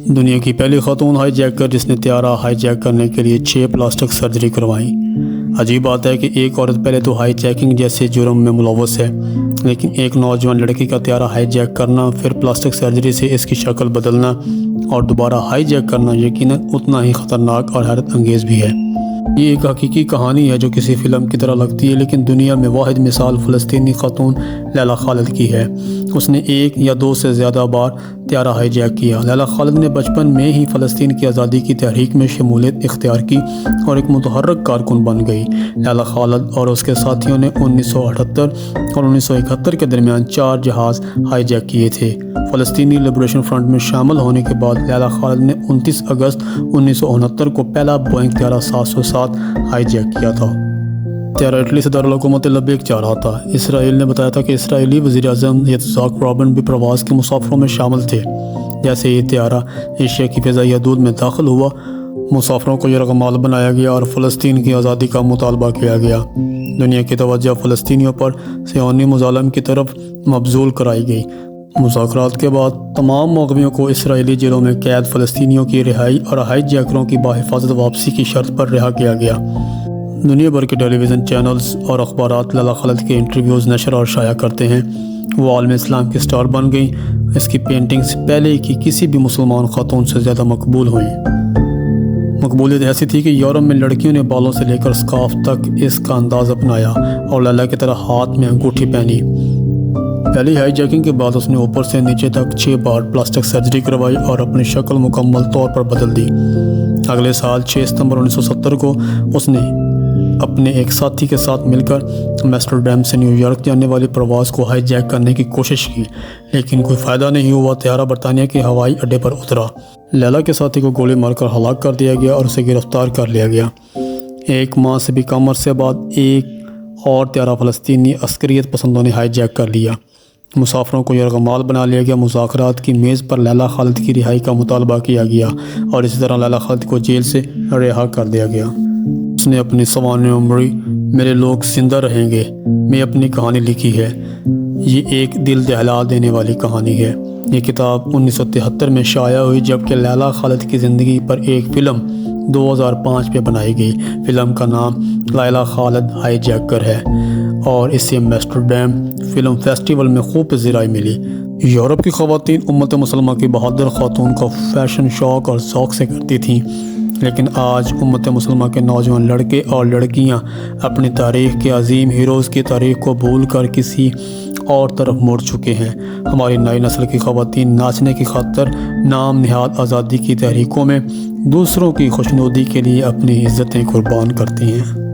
دنیا کی پہلی خاتون ہائی جیکر جس نے طیارہ ہائی جیک کرنے کے لیے 6 پلاسٹک سرجری کروائیں۔ عجیب بات ہے کہ ایک عورت پہلے تو ہائی جیکنگ جیسے جرم میں ملوث ہے، لیکن ایک نوجوان لڑکی کا طیارہ ہائی جیک کرنا، پھر پلاسٹک سرجری سے اس کی شکل بدلنا اور دوبارہ ہائی جیک کرنا یقیناً اتنا ہی خطرناک اور حیرت انگیز بھی ہے۔ یہ ایک حقیقی کہانی ہے جو کسی فلم کی طرح لگتی ہے، لیکن دنیا میں واحد مثال فلسطینی خاتون لیلا خالد کی ہے۔ اس نے 1 یا 2 سے زیادہ بار طیارہ ہائی جیک کیا۔ لیلا خالد نے بچپن میں ہی فلسطین کی آزادی کی تحریک میں شمولیت اختیار کی اور ایک متحرک کارکن بن گئی۔ لیلا خالد اور اس کے ساتھیوں نے 1978 اور 1971 کے درمیان 4 جہاز ہائی جیک کیے تھے۔ فلسطینی لبریشن فرنٹ میں شامل ہونے کے بعد لیلا خالد نے 29 اگست 1969 کو پہلا بوئنگ طیارہ 707 ہائی جیک کیا تھا۔ طیارہ اٹلی سے دارالحکومت لبیک جا رہا تھا۔ اسرائیل نے بتایا تھا کہ اسرائیلی وزیر اعظم یتزاک رابن بھی پرواز کے مسافروں میں شامل تھے۔ جیسے یہ طیارہ ایشیا کی فضائی حدود میں داخل ہوا، مسافروں کو یرغمال بنایا گیا اور فلسطین کی آزادی کا مطالبہ کیا گیا۔ دنیا کی توجہ فلسطینیوں پر صہیونی مظالم کی طرف مبذول کرائی گئی۔ مذاکرات کے بعد تمام مغویوں کو اسرائیلی جیلوں میں قید فلسطینیوں کی رہائی اور ہائی جیکروں کی بحفاظت واپسی کی شرط پر رہا کیا گیا۔ دنیا بھر کے ٹیلی ویژن چینلز اور اخبارات لیلا خالد کے انٹرویوز نشر اور شائع کرتے ہیں۔ وہ عالم اسلام کی سٹار بن گئیں۔ اس کی پینٹنگز پہلے کی کسی بھی مسلمان خاتون سے زیادہ مقبول ہوئیں۔ مقبولیت ایسی تھی کہ یورپ میں لڑکیوں نے بالوں سے لے کر سکارف تک اس کا انداز اپنایا اور لیلا کی طرح ہاتھ میں انگوٹھی پہنی۔ پہلی ہائی جیکنگ کے بعد اس نے اوپر سے نیچے تک 6 بار پلاسٹک سرجری کروائی اور اپنی شکل مکمل طور پر بدل دی۔ اگلے سال 6 ستمبر 1970 کو اس نے اپنے ایک ساتھی کے ساتھ مل کر ایمسٹرڈیم سے نیو یارک جانے والی پرواز کو ہائی جیک کرنے کی کوشش کی، لیکن کوئی فائدہ نہیں ہوا۔ طیارہ برطانیہ کے ہوائی اڈے پر اترا۔ لیلا کے ساتھی کو گولی مار کر ہلاک کر دیا گیا اور اسے گرفتار کر لیا گیا۔ 1 ماہ سے بھی کم عرصے بعد ایک اور طیارہ فلسطینی عسکریت پسندوں نے ہائی جیک کر لیا۔ مسافروں کو یرغمال بنا لیا گیا۔ مذاکرات کی میز پر لیلا خالد کی رہائی کا مطالبہ کیا گیا اور اسی طرح لیلا خالد کو جیل سے رہا کر دیا گیا۔ اس نے اپنی سوانح عمری میرے لوگ زندہ رہیں گے میں اپنی کہانی لکھی ہے۔ یہ ایک دل دہلا دینے والی کہانی ہے۔ یہ کتاب 1973 میں شائع ہوئی، جبکہ لیلا خالد کی زندگی پر ایک فلم 2005 میں بنائی گئی۔ فلم کا نام لیلا خالد ہائی جیکر ہے اور اسے ایمسٹرڈیم فلم فیسٹیول میں خوب پذیرائی ملی۔ یورپ کی خواتین امت مسلمہ کی بہادر خاتون کا فیشن شوق اور ذوق سے کرتی تھیں، لیکن آج امت مسلمہ کے نوجوان لڑکے اور لڑکیاں اپنی تاریخ کے عظیم ہیروز کی تاریخ کو بھول کر کسی اور طرف مڑ چکے ہیں۔ ہماری نئی نسل کی خواتین ناچنے کی خاطر نام نہاد آزادی کی تحریکوں میں دوسروں کی خوشنودی کے لیے اپنی عزتیں قربان کرتی ہیں۔